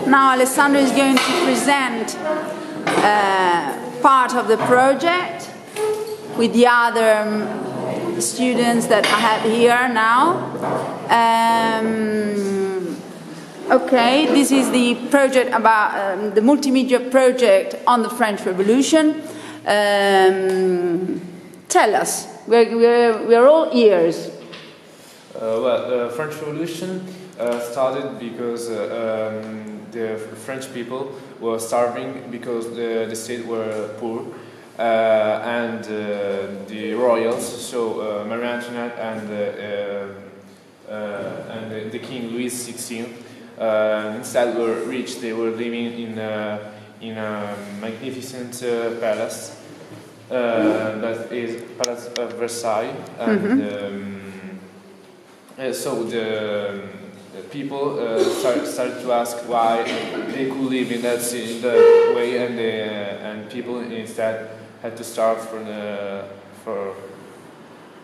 Now Alessandro is going to present part of the project with the other students that I have here now. Okay, this is the project about the multimedia project on the French Revolution. Tell us, we're all ears. Well, the French Revolution started because the French people were starving because the state were poor, and the royals, so Marie Antoinette and the King Louis XVI, instead were rich. They were living in a magnificent palace, that is Palace of Versailles, and so the people started to ask why they could live in that way, and people instead had to starve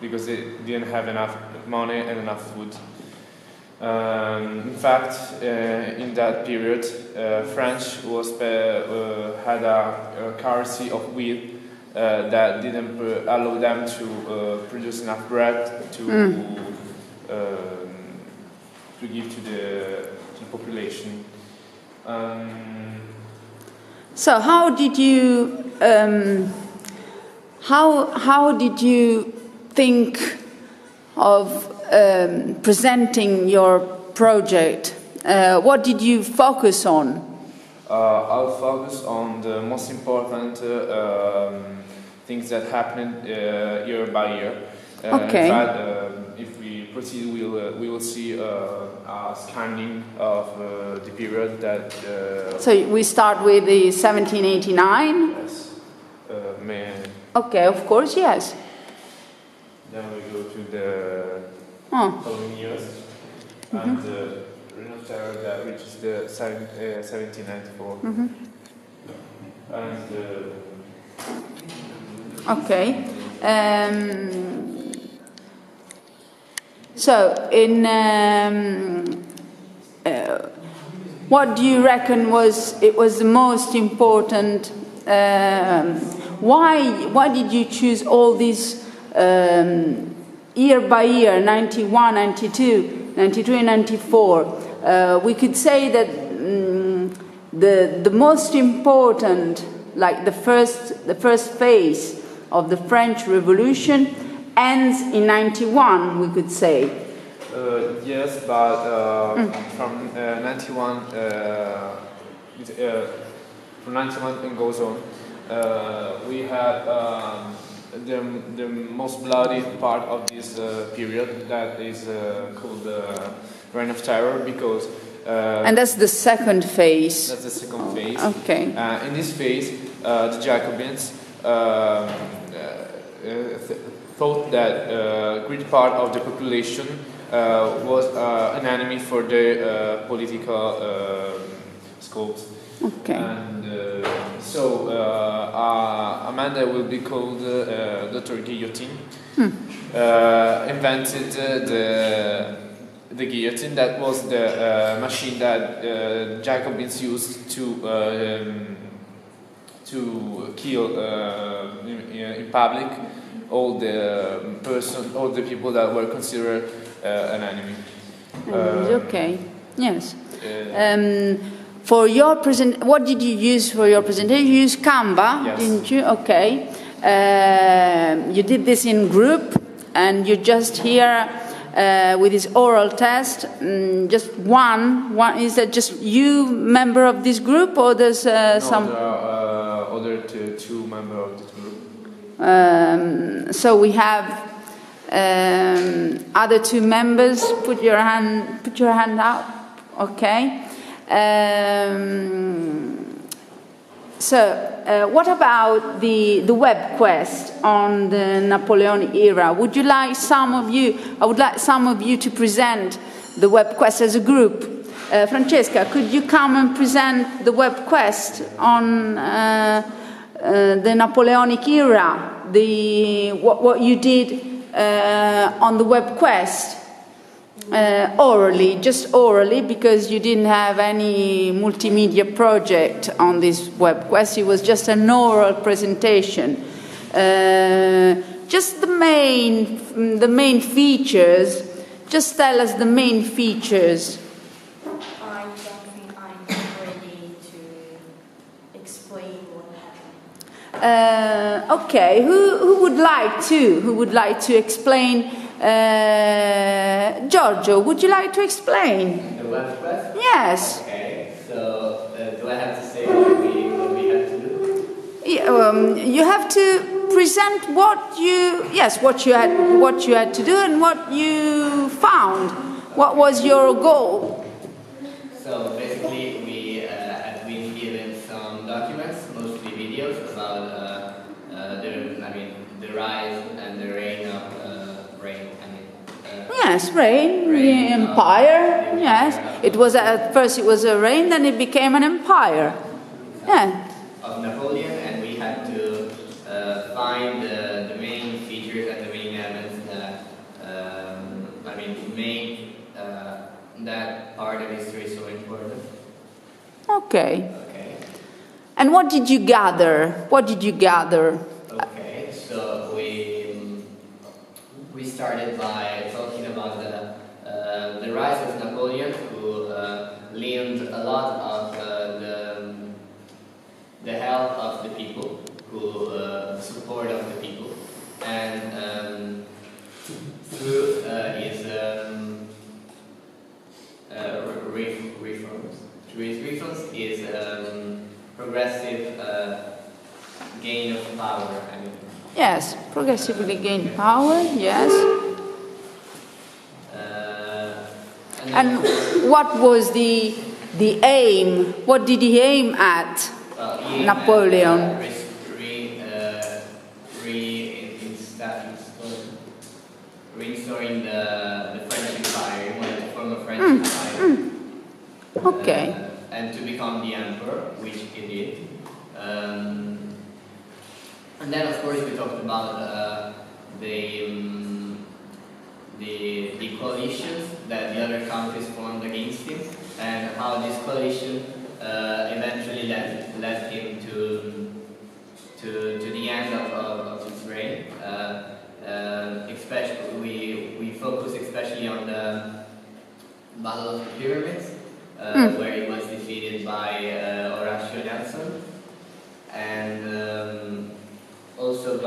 because they didn't have enough money and enough food. In fact, in that period, France had a currency of wheat that didn't allow them to produce enough bread to give to the population. So how did you how did you think of presenting your project? What did you focus on? I'll focus on the most important things that happened year by year. Okay. In fact, if we proceed, we will see a scanning of the period that. So we start with the 1789. Yes. Okay, of course, yes. Then we go to the following years, and the Reign of Terror that reaches the 1794. And okay. So, what do you reckon was the most important? Why did you choose all these year by year, 91, 92, 93, and 94? We could say that the most important, like the first phase of the French Revolution, ends in 91, we could say. Yes, but from 91, from 91 and goes on, we have the most bloody part of this period, that is called the Reign of Terror, because and that's the second phase. That's the second phase. Okay. In this phase, the Jacobins thought that a great part of the population was an enemy for their political scopes. Okay. And so a man that will be called Dr. Guillotine invented the guillotine. That was the machine that Jacobins used to kill in public all the people that were considered an enemy. Okay. Yes. For your what did you use for your presentation? You used Canva, yes. Didn't you? Okay. You did this in group, and you're just here with this oral test. Just one. Is that just you, member of this group, or there's some? No, there are other two members of this group. So we have other two members. Put your hand up. Okay. So what about the webquest on the Napoleonic era? Would you like some of you? I would like some of you to present the webquest as a group. Francesca, could you come and present the webquest on the Napoleonic era? What you did on the webquest? Orally, just orally, because you didn't have any multimedia project on this webquest. It was just an oral presentation. Just the main features. Just tell us the main features. I don't think I'm ready to explain what happened. Okay, who would like to? Who would like to explain? Giorgio, would you like to explain? The webquest? Yes. Okay, so do I have to say what we have to do? Yeah, you have to present what you had to do and what you found. What was your goal? So basically we have been given some documents, mostly videos, about the rise and the reign of Yes, reign, the empire. Yes, it was at first it was a reign, then it became an empire. Yeah. Of Napoleon, and we had to find the main features and the main elements that make that part of history so important. Okay. Okay. And what did you gather? What did you gather? Okay, so we started by talking about the rise of Napoleon, who leaned a lot of the help of the people, support of the people, and through his reforms, his progressive gain of power. Yes, progressively gain power. Yes. And what was the aim? What did he aim at? Napoleon. Restoring the French Empire. He wanted to form a French Empire. Okay. And to become the emperor, which he did. And then, of course, we talked about the coalitions that the other countries formed against him, and how this coalition eventually led him to the end of his reign. Especially, we focus especially on the Battle of the Pyramids, where he was defeated by Horatio Nelson, and also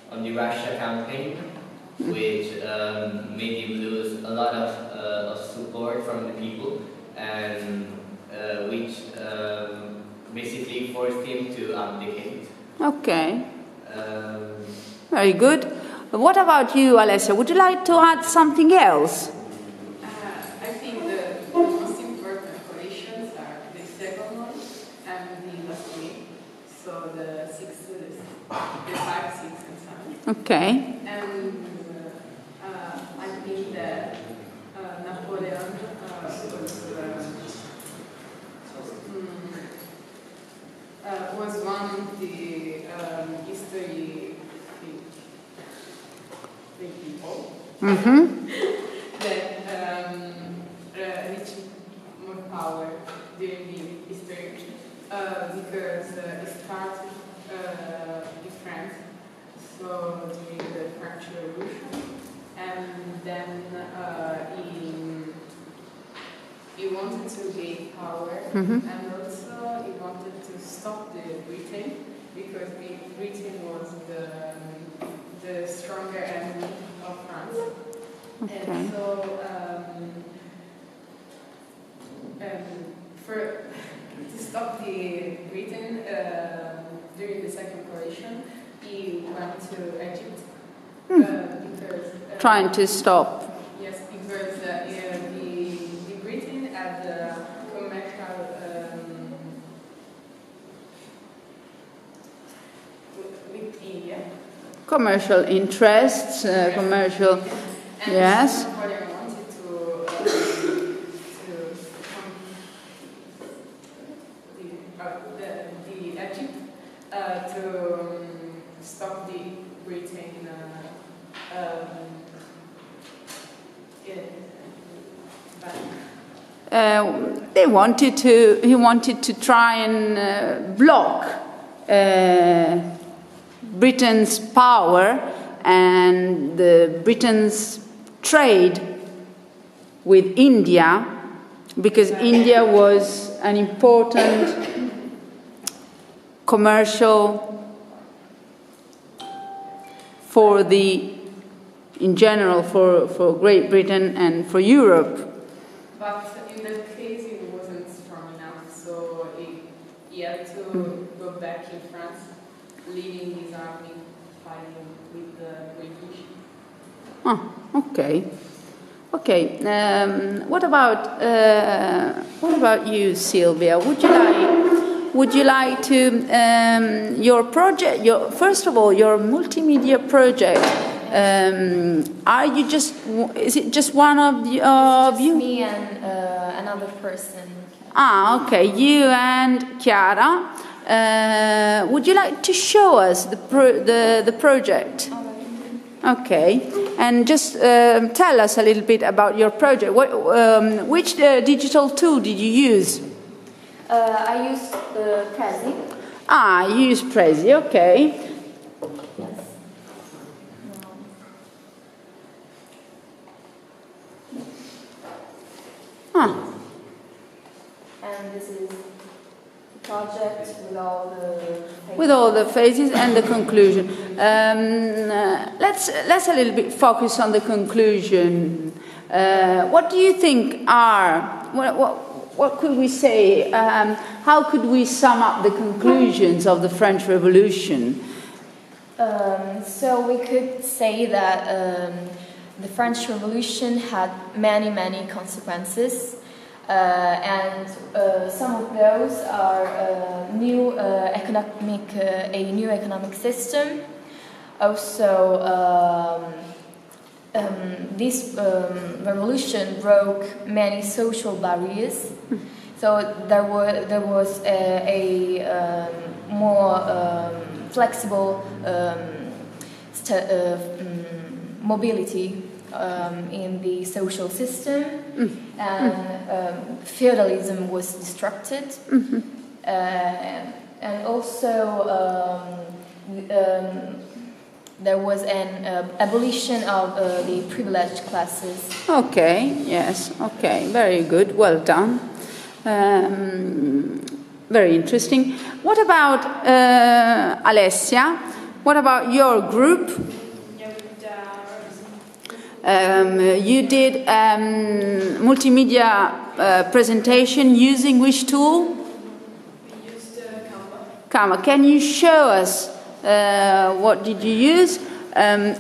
on the Russia campaign, which made him lose a lot of support from the people, and which basically forced him to abdicate. Okay. Very good. What about you, Alessia? Would you like to add something else? I think the most important coalitions are the second one and the last week. So the 5, 6, and 7. Okay. And I think that Napoleon was one of the history people that reached more power during the history because it started in France, so during the French Revolution, and then he wanted to gain power, and also he wanted to stop the Britain, because Britain was the stronger enemy of France. Okay. And so to stop the Britain during the second coalition, he went to Egypt because Trying to stop. Yes, because the Britain had commercial with India. Commercial interests, commercial. And Yes. Napoleon wanted to Egypt to stop the Britain he wanted to try and block Britain's power and Britain's trade with India, because India was an important commercial for in general for Great Britain and for Europe. But in that case, it wasn't strong enough, so he had to go back in France, leading his army, fighting with the British. Oh, okay. Okay. What about you, Sylvia? Would you like to your project? First of all, your multimedia project. Is it just one of you? Me and another person. Ah, okay. You and Chiara. Would you like to show us the project? Okay, and just tell us a little bit about your project. Which digital tool did you use? I used Prezi. Ah, you use Prezi, okay. Yes. And this is the project with all the phases and the conclusion. Let's a little bit focus on the conclusion. What do you think are what could we say? How could we sum up the conclusions of the French Revolution? So we could say that the French Revolution had many consequences. And some of those are a new economic system. Also, this revolution broke many social barriers. So there was a more flexible mobility in the social system, and feudalism was destructed, and also there was an abolition of the privileged classes. Okay, yes, okay, very good, well done. Very interesting. What about Alessia? What about your group? You did multimedia presentation using which tool? We used Canva. Canva. Can you show us what did you use?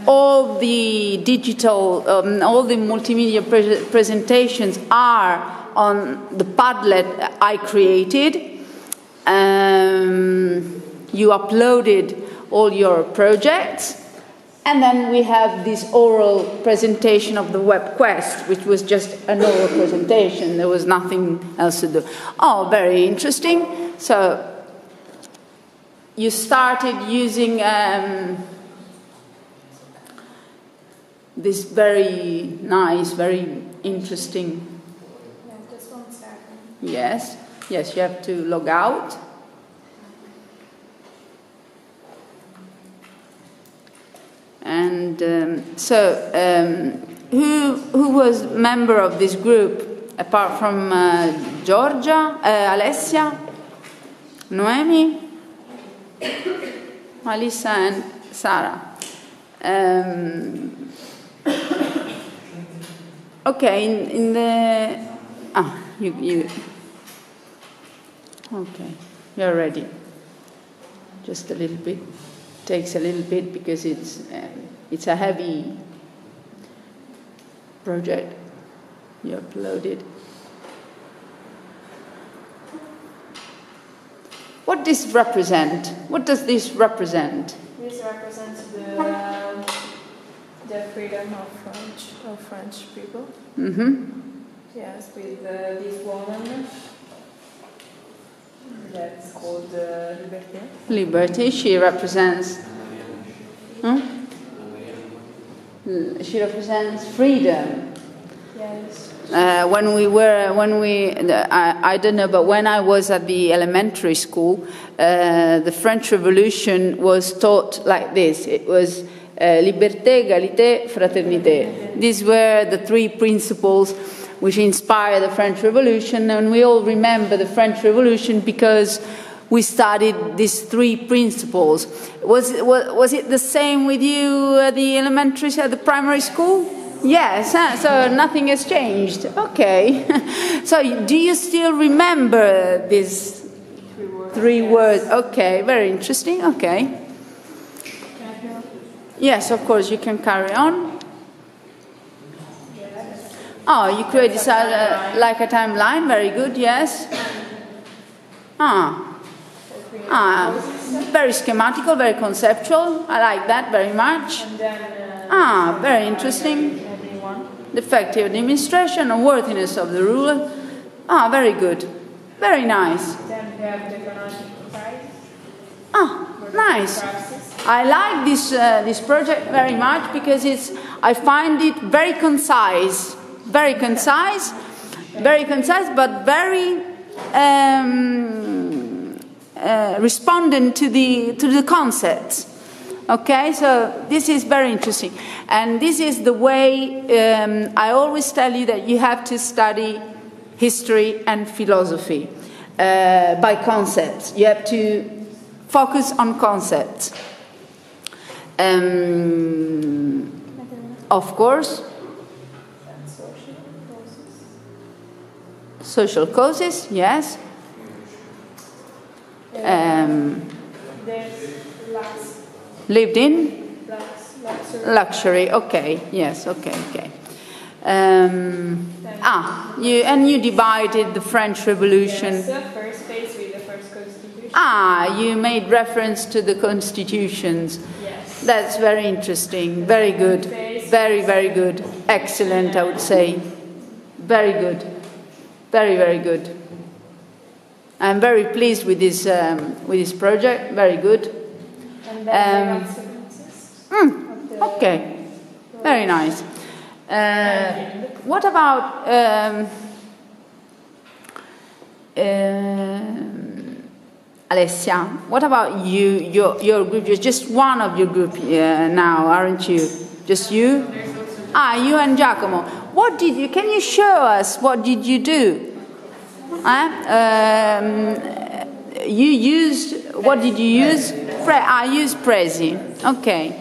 All the digital, all the multimedia presentations are on the Padlet I created. You uploaded all your projects. And then we have this oral presentation of the webquest, which was just an oral presentation. There was nothing else to do. Oh, very interesting. So you started using this very nice, very interesting. Yeah, just 1 second. Yes, yes, you have to log out. And who was member of this group apart from Georgia, Alessia, Noemi, Alisa, and Sarah? Okay, in the you okay, you're ready. Just a little bit. Takes a little bit because it's a heavy project you uploaded. What does this represent? What does this represent? This represents the freedom of French people. Mm-hmm. Yes, with this woman that's called Liberté. Liberty. She represents. She represents freedom. Yes. I don't know, but when I was at the elementary school, the French Revolution was taught like this. It was liberté, égalité, fraternité. These were the three principles which inspired the French Revolution, and we all remember the French Revolution because we studied these three principles. Was it the same with you at the elementary, at the primary school? Yes, so nothing has changed. Okay. So do you still remember these three words? Okay, very interesting. Okay. Yes, of course, you can carry on. Oh, you created like a timeline. Very good, yes. Very schematical, very conceptual. I like that very much. Very interesting. The effective administration and worthiness of the ruler. Very good. Very nice. Then we have the chronological price. Nice. I like this project very much because I find it very concise. Very concise, but very respondent to the concepts. Okay, so this is very interesting, and this is the way I always tell you that you have to study history and philosophy by concepts. You have to focus on concepts. Of course. Social causes, yes. Lived in? Luxury, okay, yes, okay. You divided the French Revolution. Yes, the first phase with the first constitution. You made reference to the constitutions. Yes. That's very interesting, very good. Very, very good. Excellent, I would say. Very good. Very, very good. I'm very pleased with this project. Very good. And then okay. Very nice. What about Alessia? What about you? Your group? You're just one of your group now, aren't you? Just you? You and Giacomo. What did you? Can you show us what did you do? You used. What did you use? I used Prezi. Okay.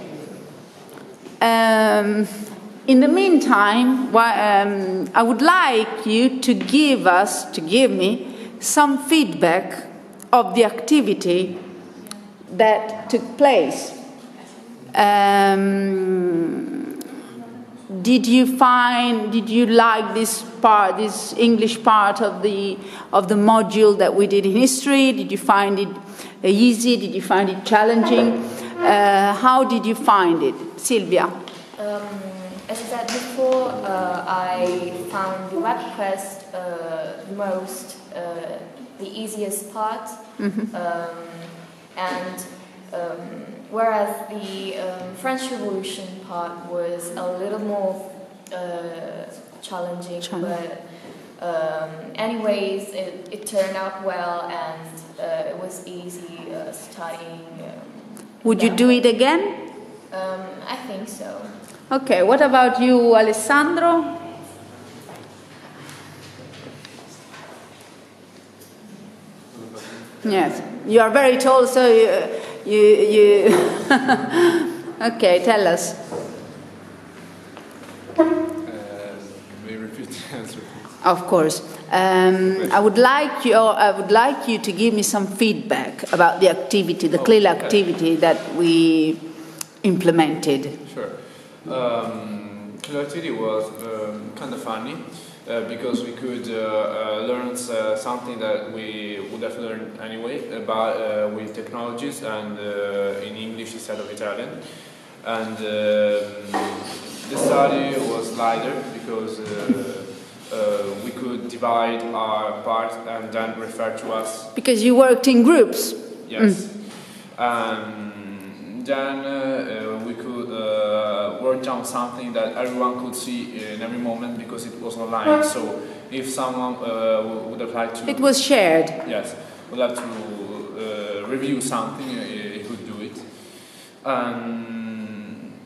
In the meantime, I would like you to give me some feedback of the activity that took place. Did you like this English part of the module that we did in history? Did you find it easy? Did you find it challenging? How did you find it, Silvia? As I said before, I found the webquest the easiest part, whereas the French Revolution part was a little more challenging. But anyways, it turned out well, and it was easy studying. Would you do it again? I think so. Okay, what about you, Alessandro? Yes, you are very tall, so you Okay, tell us. May you repeat the answer, please? Of course. I would like you to give me some feedback about the activity, the CLIL activity that we implemented. Sure. CLIL activity was kind of funny because we could learn something that we would have learned anyway about with technologies and in English instead of Italian. And the study was lighter because we could divide our part and then refer to us. Because you worked in groups. Yes. then we could work down something that everyone could see in every moment because it was online. So if someone would have liked to... It was shared. Yes, would like to review something, he could do it.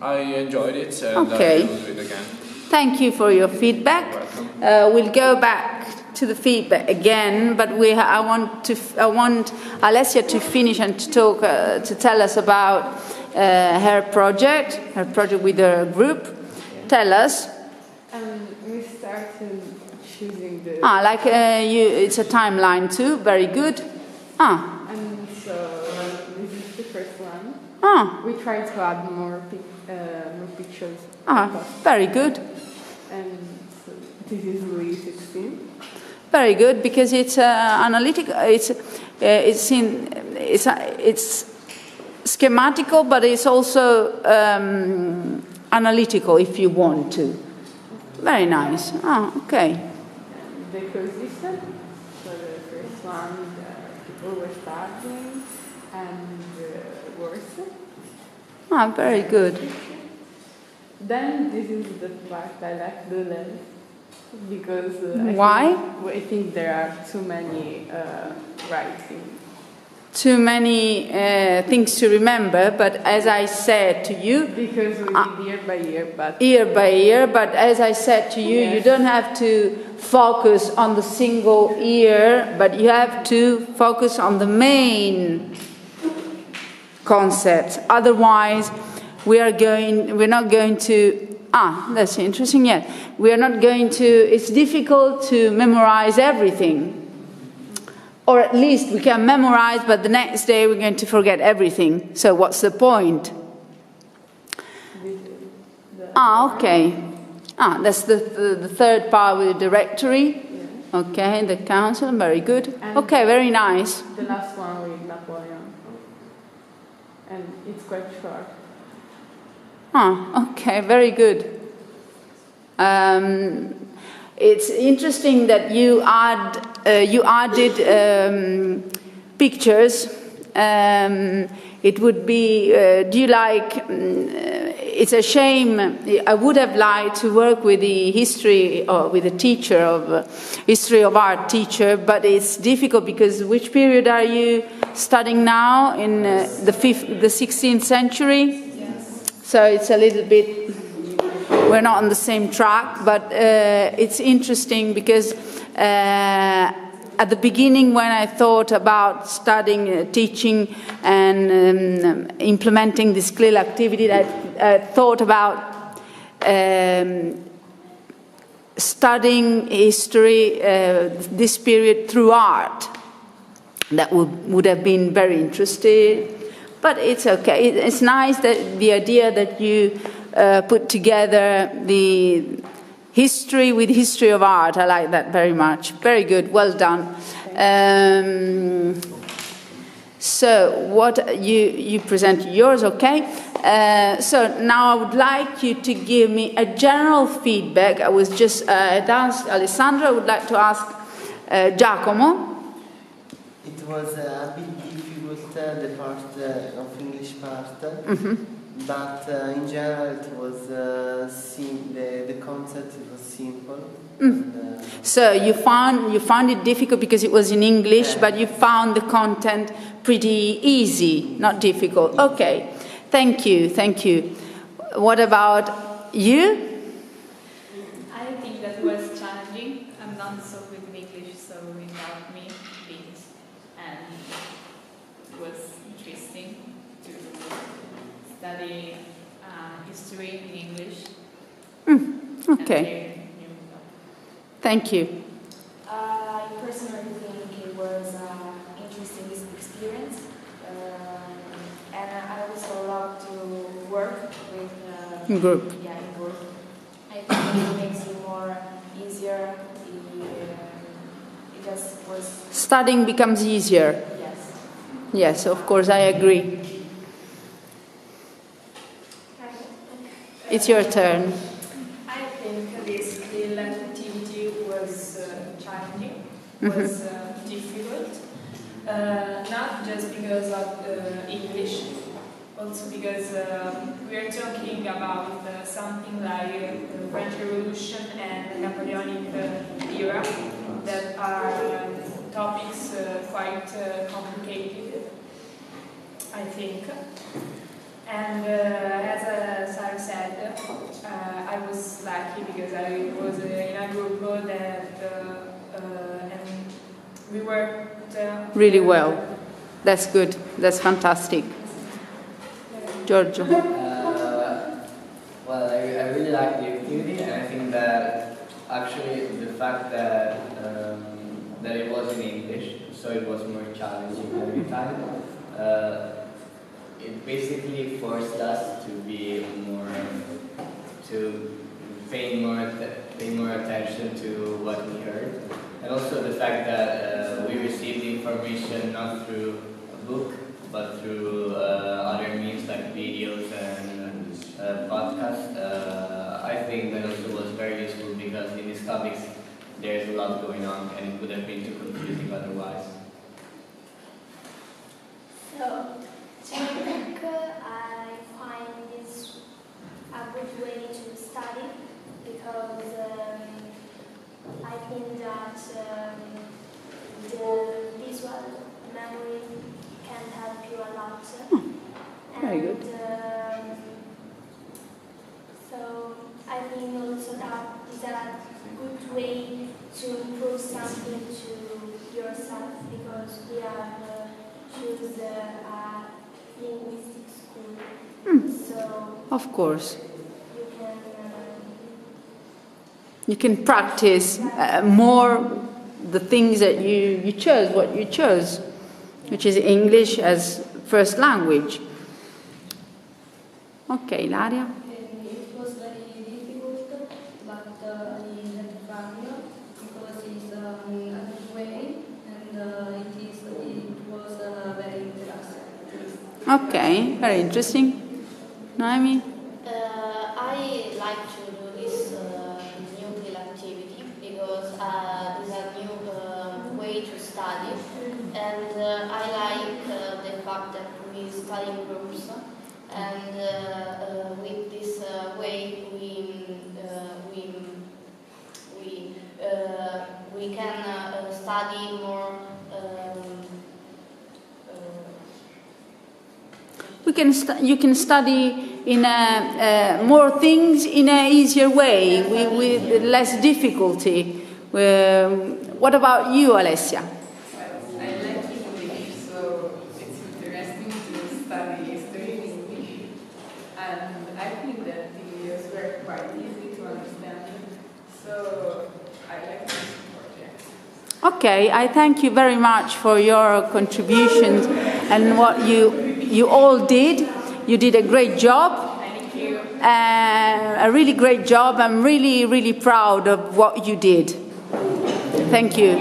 I enjoyed it and Okay. I will do it again. Thank you for your feedback. We'll go back to the feedback again, but I want Alessia to finish and to talk to tell us about her project with her group. Tell us. We started choosing the... It's a timeline too. Very good. And so this is the first one. We tried to add more pictures. Very good. And so this is Louis 16. Very good, because it's analytical. It's schematical, but it's also analytical if you want to. Very nice. Okay. The position. So the first one, people were starting and worse. Very good. Then this is the part I like the left because Why? I think there are too many writing. Too many things to remember, but as I said to you, Because we did year by year, but as I said to you, you don't have to focus on the single year, but you have to focus on the main concepts. Otherwise, we're not going to, that's interesting, yeah. We are not going to, it's difficult to memorize everything. Or at least we can memorize, but the next day we're going to forget everything. So what's the point? Okay. That's the third part with the directory. Okay, the council, very good. Okay, very nice. The last one with Napoleon. And it's quite short. Okay, very good. It's interesting that you added pictures. It would be. Do you like? It's a shame. I would have liked to work with the history or with a teacher of history of art teacher, but it's difficult because which period are you studying now? In the 16th century. So it's a little bit, we're not on the same track, but it's interesting because at the beginning when I thought about studying, teaching and implementing this CLIL activity, I thought about studying history, this period through art. That would have been very interesting. But it's okay. It's nice that the idea that you put together the history with history of art. I like that very much. Very good. Well done. So what you present yours, okay? So now I would like you to give me a general feedback. I was just asked Alessandro. I would like to ask Giacomo. It was a bit difficult, the part of English part, but in general it was the concept was simple. And, so you found it difficult because it was in English, but you found the content pretty easy, not difficult. Okay, thank you. What about you? I think that was challenging. I'm not so good in English, so it helped me a bit. And it was interesting to study history in English. Okay. Thank you. I personally think it was an interesting experience, and I also love to work with Group. Yeah, in group. I think it makes it more easier. It just was. Studying becomes easier. Yes. Yes, of course, I agree. It's your turn. I think this skill activity was challenging, was difficult, not just because of English, also because we are talking about something like the French Revolution and the Napoleonic era that are topics quite complicated, I think. And as Sarah said, I was lucky because I was in a group that and we worked really well. That's good. That's fantastic. Giorgio. Well, I really like the activity, and I think that actually the fact that that it was in English, so it was more challenging every time. It basically forced us to be pay more attention to what we heard, and also the fact that we received the information not through a book but through other means like videos and podcasts. I think that also was very useful because in these topics there's a lot going on and it would have been too confusing otherwise. So, I think I find this a good way to study because I think that the visual memory can help you a lot. Very good. So I think also that is a good way to improve something to yourself because we have choose a linguistic school. So Of course. you can You can practice more the things that you chose, what you chose, which is English as first language. Okay, Ilaria? It was very difficult, but I had fun because it's a good way and it was very interesting. Okay, very interesting. Noemi? I like to do this new field activity because it's a new way to study, and I like the fact that we study in groups, and with this way we can study more. You can study in more things in an easier way, with less difficulty. What about you, Alessia? Well, I like English, so it's interesting to study history in English. And I think that the videos were quite easy to understand. So I like this project. Okay, I thank you very much for your contributions and what you all did. You did a great job. Thank you. A really great job. I'm really, really proud of what you did. Thank you.